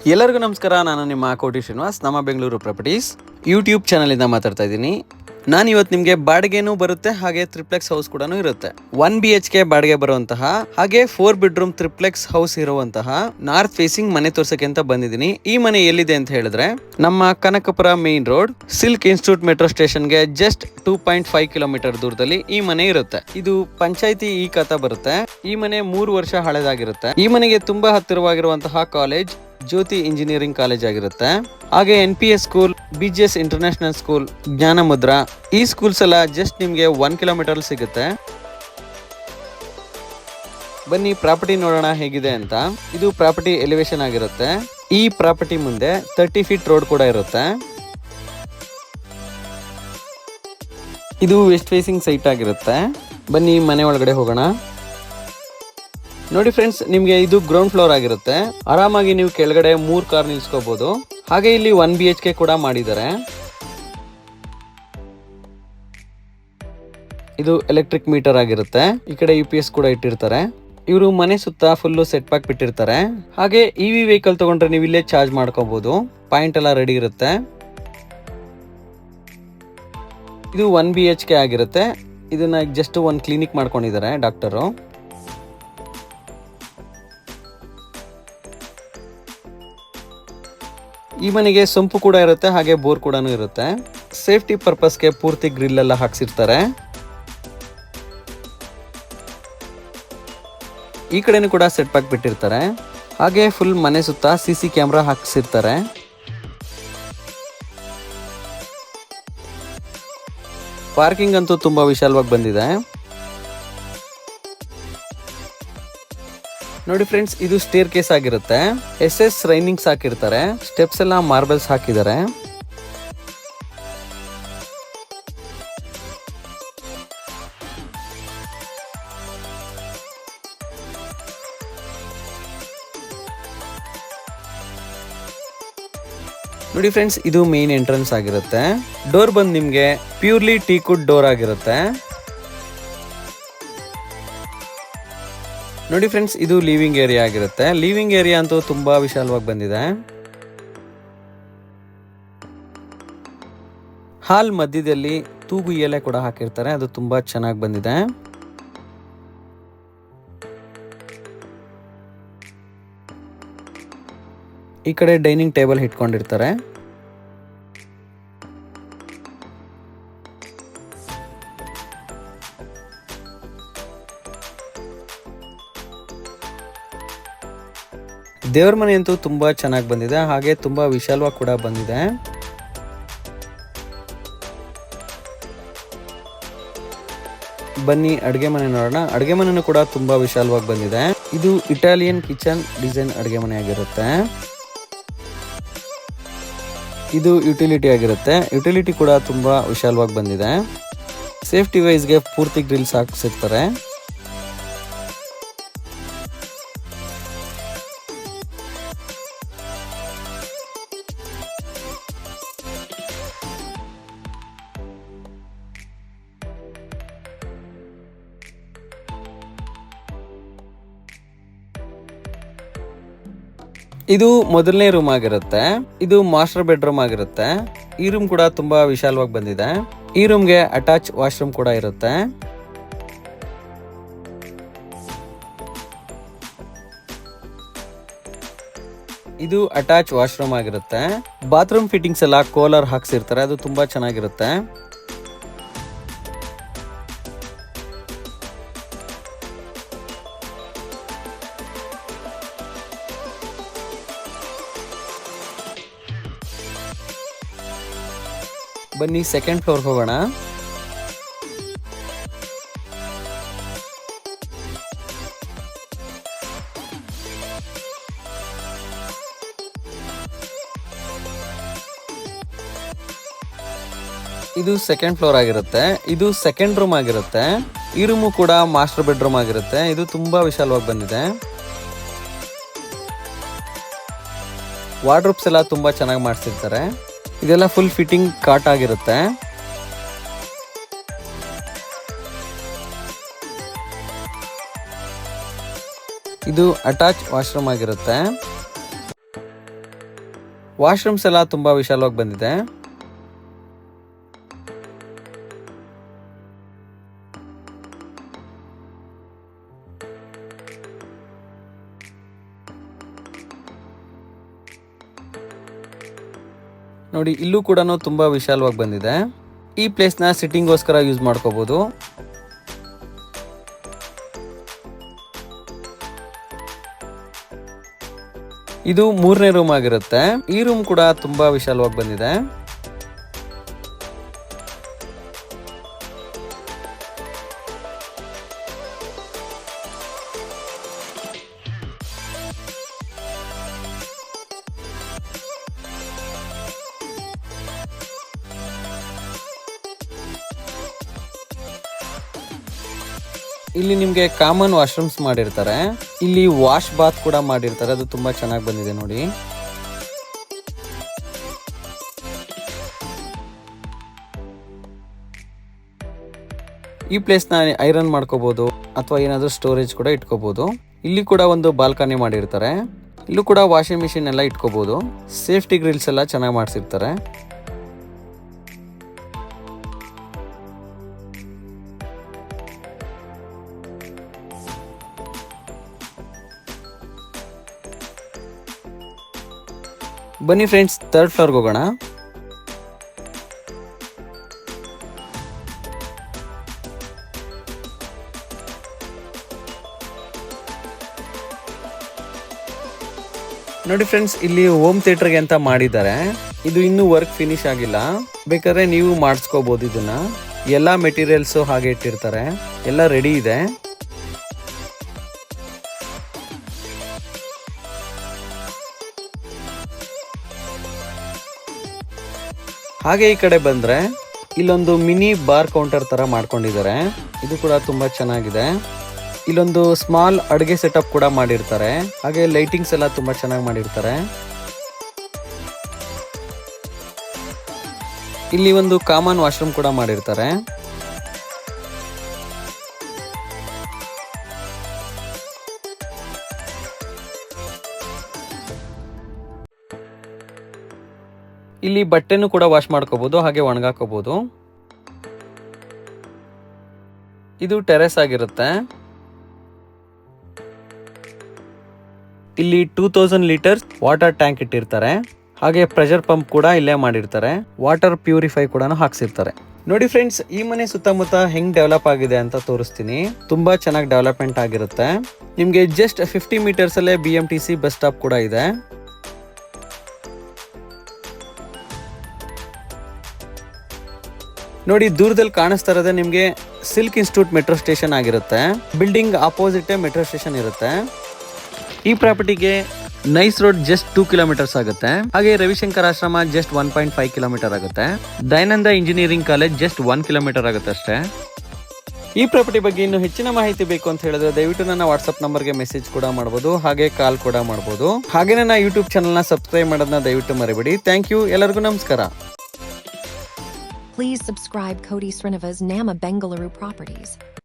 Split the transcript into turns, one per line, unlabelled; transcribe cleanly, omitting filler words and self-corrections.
ಎಲ್ಲರಿಗೂ ನಮಸ್ಕಾರ. ನಾನು ನಿಮ್ಮ ಕೋಟಿ ಶ್ರೀನಿವಾಸ್, ನಮ್ಮ ಬೆಂಗಳೂರು ಪ್ರಾಪರ್ಟೀಸ್ ಯೂಟ್ಯೂಬ್ ಚಾನಲಿಂದ ಮಾತಾಡ್ತಾ ಇದ್ದೀನಿ. ನಾನು ಇವತ್ತು ನಿಮಗೆ ಬಾಡಿಗೆನೂ ಬರುತ್ತೆ, ಹಾಗೆ ಟ್ರಿಪ್ಲೆಕ್ಸ್ ಹೌಸ್ ಕೂಡ ಇರುತ್ತೆ. 1 BHK ಬಾಡಿಗೆ ಬರುವಂತಹ ಹಾಗೆ 4 ಬೆಡ್ರೂಮ್ ಟ್ರಿಪ್ಲೆಕ್ಸ್ ಹೌಸ್ ಇರುವಂತಹ ನಾರ್ತ್ ಫೇಸಿಂಗ್ ಮನೆ ತೋರ್ಸಕ್ಕೆ ಅಂತ ಬಂದಿದ್ದೀನಿ. ಈ ಮನೆ ಎಲ್ಲಿದೆ ಅಂತ ಹೇಳಿದ್ರೆ ನಮ್ಮ Kanakapura main road silk institute metro ಸ್ಟೇಷನ್ಗೆ ಜಸ್ಟ್ 2.5 ಕಿಲೋಮೀಟರ್ ದೂರದಲ್ಲಿ ಈ ಮನೆ ಇರುತ್ತೆ. ಇದು ಪಂಚಾಯಿತಿ ಈ ಖಾತಾ ಬರುತ್ತೆ. ಈ ಮನೆ 3 ವರ್ಷ ಹಳೆದಾಗಿರುತ್ತೆ. ಈ ಮನೆಗೆ ತುಂಬಾ ಹತ್ತಿರವಾಗಿರುವಂತಹ ಕಾಲೇಜ್ ಜ್ಯೋತಿ ಇಂಜಿನಿಯರಿಂಗ್ ಕಾಲೇಜ್ ಆಗಿರುತ್ತೆ. ಹಾಗೆ NPS school, BGS international school, ಜ್ಞಾನ ಮುದ್ರಾ, ಈ ಸ್ಕೂಲ್ಸ್ ಎಲ್ಲ ಜಸ್ಟ್ ನಿಮ್ಗೆ 1 ಕಿಲೋಮೀಟರ್ ಸಿಗುತ್ತೆ. ಬನ್ನಿ ಪ್ರಾಪರ್ಟಿ ನೋಡೋಣ ಹೇಗಿದೆ ಅಂತ. ಇದು ಪ್ರಾಪರ್ಟಿ ಎಲಿವೇಶನ್ ಆಗಿರುತ್ತೆ. ಈ ಪ್ರಾಪರ್ಟಿ ಮುಂದೆ 30 ಫೀಟ್ ರೋಡ್ ಕೂಡ ಇರುತ್ತೆ. ಇದು ವೆಸ್ಟ್ ಫೇಸಿಂಗ್ ಸೈಟ್ ಆಗಿರುತ್ತೆ. ಬನ್ನಿ ಮನೆ ಒಳಗಡೆ ಹೋಗೋಣ. ನೋಡಿ ಫ್ರೆಂಡ್ಸ್, ನಿಮ್ಗೆ ಇದು ಗ್ರೌಂಡ್ ಫ್ಲೋರ್ ಆಗಿರುತ್ತೆ. ಆರಾಮಾಗಿ ನೀವು ಕೆಳಗಡೆ 3 ಕಾರ್ ನಿಲ್ಸ್ಕೋಬಹುದು. ಹಾಗೆ ಇಲ್ಲಿ 1 BHK ಕೂಡ ಮಾಡಿದ್ದಾರೆ. ಇದು ಎಲೆಕ್ಟ್ರಿಕ್ ಮೀಟರ್ ಆಗಿರುತ್ತೆ. ಈ ಕಡೆ UPS ಕೂಡ ಇಟ್ಟಿರ್ತಾರೆ. ಇವರು ಮನೆ ಸುತ್ತ ಫುಲ್ ಸೆಟ್ ಬ್ಯಾಕ್ ಬಿಟ್ಟಿರ್ತಾರೆ. ಹಾಗೆ EV ವೆಹಿಕಲ್ ತಗೊಂಡ್ರೆ ನೀವು ಇಲ್ಲೇ ಚಾರ್ಜ್ ಮಾಡ್ಕೋಬಹುದು. ಪಾಯಿಂಟ್ ಎಲ್ಲ ರೆಡಿ ಇರುತ್ತೆ. ಇದು 1 BHK ಆಗಿರುತ್ತೆ. ಇದನ್ನ ಜಸ್ಟ್ ಒಂದು ಕ್ಲಿನಿಕ್ ಮಾಡ್ಕೊಂಡಿದ್ದಾರೆ ಡಾಕ್ಟರು. ಈ ಮನೆಗೆ ಸಂಪು ಕೂಡ ಇರುತ್ತೆ, ಹಾಗೆ ಬೋರ್ ಕೂಡ ಇರುತ್ತೆ. ಸೇಫ್ಟಿ ಪರ್ಪಸ್ಗೆ ಪೂರ್ತಿ ಗ್ರಿಲ್ ಎಲ್ಲ ಹಾಕ್ಸಿರ್ತಾರೆ. ಈ ಕಡೆನೂ ಕೂಡ ಸೆಟ್ ಬ್ಯಾಕ್ ಬಿಟ್ಟಿರ್ತಾರೆ. ಹಾಗೆ ಫುಲ್ ಮನೆ ಸುತ್ತ CC ಕ್ಯಾಮ್ರಾ ಹಾಕ್ಸಿರ್ತಾರೆ. ಪಾರ್ಕಿಂಗ್ ಅಂತೂ ತುಂಬಾ ವಿಶಾಲವಾಗಿ ಬಂದಿದೆ. ನೋಡಿ ಫ್ರೆಂಡ್ಸ್, ಇದು ಸ್ಟೇರ್ ಕೇಸ್ ಆಗಿರುತ್ತೆ. SS ರೈನಿಂಗ್ಸ್ ಹಾಕಿರ್ತಾರೆ. ಸ್ಟೆಪ್ಸ್ ಎಲ್ಲ ಮಾರ್ಬಲ್ಸ್ ಹಾಕಿದ್ದಾರೆ. ನೋಡಿ ಫ್ರೆಂಡ್ಸ್, ಇದು ಮೇನ್ ಎಂಟ್ರೆನ್ಸ್ ಆಗಿರುತ್ತೆ. ಡೋರ್ ಬಂದು ನಿಮ್ಗೆ ಪ್ಯೂರ್ಲಿ ಟೀಕುಡ್ ಡೋರ್ ಆಗಿರುತ್ತೆ. ನೋಡಿ ಫ್ರೆಂಡ್ಸ್, ಇದು ಲಿವಿಂಗ್ ಏರಿಯಾ ಆಗಿರುತ್ತೆ. ಲಿವಿಂಗ್ ಏರಿಯಾ ಅಂತೂ ತುಂಬಾ ವಿಶಾಲವಾಗಿ ಬಂದಿದೆ. ಹಾಲ್ ಮಧ್ಯದಲ್ಲಿ ತೂಗು ಎಲೆ ಕೂಡ ಹಾಕಿರ್ತಾರೆ. ಅದು ತುಂಬಾ ಚೆನ್ನಾಗಿ ಬಂದಿದೆ. ಈ ಕಡೆ ಡೈನಿಂಗ್ ಟೇಬಲ್ ಇಟ್ಕೊಂಡಿರ್ತಾರೆ. ದೇವ್ರ ಮನೆ ಅಂತೂ ತುಂಬಾ ಚೆನ್ನಾಗಿ ಬಂದಿದೆ, ಹಾಗೆ ತುಂಬಾ ವಿಶಾಲವಾಗಿ ಕೂಡ ಬಂದಿದೆ. ಬನ್ನಿ ಅಡುಗೆ ಮನೆ ನೋಡೋಣ. ಅಡುಗೆ ಮನೆನೂ ಕೂಡ ತುಂಬಾ ವಿಶಾಲವಾಗಿ ಬಂದಿದೆ. ಇದು ಇಟಾಲಿಯನ್ ಕಿಚನ್ ಡಿಸೈನ್ ಅಡುಗೆ ಮನೆ ಆಗಿರುತ್ತೆ. ಇದು ಯುಟಿಲಿಟಿ ಆಗಿರುತ್ತೆ. ಯುಟಿಲಿಟಿ ಕೂಡ ತುಂಬಾ ವಿಶಾಲವಾಗಿ ಬಂದಿದೆ. ಸೇಫ್ಟಿ ವೈಸ್ಗೆ ಪೂರ್ತಿ ಗ್ರಿಲ್ಸ್ ಹಾಕ್ಸಿರ್ತಾರೆ. ಇದು ಮೊದಲನೇ ರೂಮ್ ಆಗಿರುತ್ತೆ. ಇದು ಮಾಸ್ಟರ್ ಬೆಡ್ರೂಮ್ ಆಗಿರುತ್ತೆ. ಈ ರೂಮ್ ಕೂಡ ತುಂಬಾ ವಿಶಾಲವಾಗಿ ಬಂದಿದೆ. ಈ ರೂಮ್ಗೆ ಅಟ್ಯಾಚ್ ವಾಶ್ರೂಮ್ ಕೂಡ ಇರುತ್ತೆ. ಇದು ಅಟ್ಯಾಚ್ ವಾಶ್ರೂಮ್ ಆಗಿರುತ್ತೆ. ಬಾತ್ರೂಮ್ ಫಿಟ್ಟಿಂಗ್ಸ್ ಎಲ್ಲ ಕೋಲರ್ ಹಾಕ್ಸಿರ್ತಾರೆ. ಅದು ತುಂಬಾ ಚೆನ್ನಾಗಿರುತ್ತೆ. ಬನ್ನಿ ಸೆಕೆಂಡ್ ಫ್ಲೋರ್ ಹೋಗೋಣ. ಇದು ಸೆಕೆಂಡ್ ಫ್ಲೋರ್ ಆಗಿರುತ್ತೆ. ಇದು ಸೆಕೆಂಡ್ ರೂಮ್ ಆಗಿರುತ್ತೆ. ಈ ರೂಮು ಕೂಡ ಮಾಸ್ಟರ್ ಬೆಡ್ರೂಮ್ ಆಗಿರುತ್ತೆ. ಇದು ತುಂಬಾ ವಿಶಾಲವಾಗಿ ಬಂದಿದೆ. ವಾರ್ಡ್ರೋಬ್ಸ್ ಎಲ್ಲ ತುಂಬಾ ಚೆನ್ನಾಗಿ ಮಾಡಿಸಿರ್ತಾರೆ. ಇದೆಲ್ಲ ಫುಲ್ ಫಿಟ್ಟಿಂಗ್ ಕಾಟ್ ಆಗಿರುತ್ತೆ. ಇದು ಅಟ್ಯಾಚ್ ವಾಶ್ರೂಮ್ ಆಗಿರುತ್ತೆ. ವಾಶ್ರೂಮ್ಸ್ ಎಲ್ಲ ತುಂಬಾ ವಿಶಾಲವಾಗಿ ಬಂದಿದೆ. ನೋಡಿ ಇಲ್ಲೂ ಕೂಡ ತುಂಬಾ ವಿಶಾಲವಾಗಿ ಬಂದಿದೆ. ಈ ಪ್ಲೇಸ್ ನ ಸಿಟ್ಟಿಂಗ್ಗೋಸ್ಕರ ಯೂಸ್ ಮಾಡ್ಕೋಬಹುದು. ಇದು 3ನೇ ರೂಮ್ ಆಗಿರುತ್ತೆ. ಈ ರೂಮ್ ಕೂಡ ತುಂಬಾ ವಿಶಾಲವಾಗಿ ಬಂದಿದೆ. ಇಲ್ಲಿ ನಿಮ್ಗೆ ಕಾಮನ್ ವಾಶ್ರೂಮ್ಸ್ ಮಾಡಿರ್ತಾರೆ. ಇಲ್ಲಿ ವಾಶ್ ಬಾತ್ ಕೂಡ ಮಾಡಿರ್ತಾರೆ. ಅದು ತುಂಬಾ ಚೆನ್ನಾಗಿ ಬಂದಿದೆ ನೋಡಿ. ಈ ಪ್ಲೇಸ್ ನ ಐರನ್ ಮಾಡ್ಕೋಬಹುದು ಅಥವಾ ಏನಾದ್ರೂ ಸ್ಟೋರೇಜ್ ಕೂಡ ಇಟ್ಕೋಬಹುದು. ಇಲ್ಲಿ ಕೂಡ ಒಂದು ಬಾಲ್ಕನಿ ಮಾಡಿರ್ತಾರೆ. ಇಲ್ಲೂ ಕೂಡ ವಾಷಿಂಗ್ ಮಿಷಿನ್ ಎಲ್ಲ ಇಟ್ಕೋಬಹುದು. ಸೇಫ್ಟಿ ಗ್ರಿಲ್ಸ್ ಎಲ್ಲ ಚೆನ್ನಾಗಿ ಮಾಡಿಸಿರ್ತಾರೆ. ಬನ್ನಿ ಫ್ರೆಂಡ್ಸ್, 3rd ಫ್ಲೋರ್ಗೆ ಹೋಗೋಣ. ನೋಡಿ ಫ್ರೆಂಡ್ಸ್, ಇಲ್ಲಿ ಹೋಮ್ ಥಿಯೇಟರ್ಗೆ ಅಂತ ಮಾಡಿದ್ದಾರೆ. ಇದು ಇನ್ನೂ ವರ್ಕ್ ಫಿನಿಶ್ ಆಗಿಲ್ಲ. ಬೇಕಾದ್ರೆ ನೀವು ಮಾಡಿಸ್ಕೋಬಹುದು. ಇದನ್ನ ಎಲ್ಲಾ ಮೆಟೀರಿಯಲ್ಸ್ ಹಾಗೆ ಇಟ್ಟಿರ್ತಾರೆ. ಎಲ್ಲ ರೆಡಿ ಇದೆ. ಹಾಗೆ ಈ ಕಡೆ ಬಂದ್ರೆ ಇಲ್ಲೊಂದು ಮಿನಿ ಬಾರ್ ಕೌಂಟರ್ ತರ ಮಾಡ್ಕೊಂಡಿದ್ದಾರೆ. ಇದು ಕೂಡ ತುಂಬಾ ಚೆನ್ನಾಗಿದೆ. ಇಲ್ಲೊಂದು ಸ್ಮಾಲ್ ಅಡುಗೆ ಸೆಟಪ್ ಕೂಡ ಮಾಡಿರ್ತಾರೆ. ಹಾಗೆ ಲೈಟಿಂಗ್ಸ್ ಎಲ್ಲ ತುಂಬಾ ಚೆನ್ನಾಗಿ ಮಾಡಿರ್ತಾರೆ. ಇಲ್ಲಿ ಒಂದು ಕಾಮನ್ ವಾಶ್ರೂಮ್ ಕೂಡ ಮಾಡಿರ್ತಾರೆ. ಇಲ್ಲಿ ಬಟ್ಟೆನೂ ಕೂಡ ವಾಶ್ ಮಾಡ್ಕೋಬಹುದು, ಹಾಗೆ ಒಣಗಾಕೋಬಹುದು. ಇದು ಟೆರೆಸ್ ಆಗಿರುತ್ತೆ. ಇಲ್ಲಿ 2000 ಲೀಟರ್ಸ್ ವಾಟರ್ ಟ್ಯಾಂಕ್ ಇಟ್ಟಿರ್ತಾರೆ. ಹಾಗೆ ಪ್ರೆಷರ್ ಪಂಪ್ ಕೂಡ ಇಲ್ಲೇ ಮಾಡಿರ್ತಾರೆ. ವಾಟರ್ ಪ್ಯೂರಿಫೈ ಕೂಡ ಹಾಕ್ಸಿರ್ತಾರೆ. ನೋಡಿ ಫ್ರೆಂಡ್ಸ್, ಈ ಮನೆ ಸುತ್ತಮುತ್ತ ಹೆಂಗ್ ಡೆವಲಪ್ ಆಗಿದೆ ಅಂತ ತೋರಿಸ್ತೀನಿ. ತುಂಬಾ ಚೆನ್ನಾಗಿ ಡೆವಲಪ್ಮೆಂಟ್ ಆಗಿರುತ್ತೆ. ನಿಮ್ಗೆ ಜಸ್ಟ್ 50 ಮೀಟರ್ಸ್ ಅಲ್ಲೇ BMTC ಬಸ್ ಸ್ಟಾಪ್ ಕೂಡ ಇದೆ. ನೋಡಿ ದೂರದಲ್ಲಿ ಕಾಣಿಸ್ತಾ ಇರೋದೇ ನಿಮ್ಗೆ ಸಿಲ್ಕ್ ಇನ್ಸ್ಟಿಟ್ಯೂಟ್ ಮೆಟ್ರೋ ಸ್ಟೇಷನ್ ಆಗಿರುತ್ತೆ. ಬಿಲ್ಡಿಂಗ್ ಅಪೋಸಿಟ್ ಮೆಟ್ರೋ ಸ್ಟೇಷನ್ ಇರುತ್ತೆ. ಈ ಪ್ರಾಪರ್ಟಿಗೆ ನೈಸ್ ರೋಡ್ ಜಸ್ಟ್ 2 ಕಿಲೋಮೀಟರ್ಸ್ ಆಗುತ್ತೆ. ಹಾಗೆ ರವಿಶಂಕರ್ ಆಶ್ರಮ ಜಸ್ಟ್ 1.5 ಕಿಲೋಮೀಟರ್ ಆಗುತ್ತೆ. Dayananda engineering college just 1 kilometre ಆಗುತ್ತೆ ಅಷ್ಟೇ. ಈ ಪ್ರಾಪರ್ಟಿ ಬಗ್ಗೆ ಇನ್ನು ಹೆಚ್ಚಿನ ಮಾಹಿತಿ ಬೇಕು ಅಂತ ಹೇಳಿದ್ರೆ ದಯವಿಟ್ಟು ನನ್ನ ವಾಟ್ಸ್ಆಪ್ ನಂಬರ್ಗೆ ಮೆಸೇಜ್ ಕೂಡ ಮಾಡಬಹುದು, ಹಾಗೆ ಕಾಲ್ ಕೂಡ ಮಾಡಬಹುದು. ಹಾಗೆ ನನ್ನ ಯೂಟ್ಯೂಬ್ ಚಾನಲ್ನ ಸಬ್ಸ್ಕ್ರೈಬ್ ಮಾಡೋದನ್ನ ದಯವಿಟ್ಟು ಮರಿಬೇಡಿ. ಥ್ಯಾಂಕ್ ಯು, ಎಲ್ಲರಿಗೂ ನಮಸ್ಕಾರ.
Please subscribe Koti Sriniva's Nama Bengaluru Properties.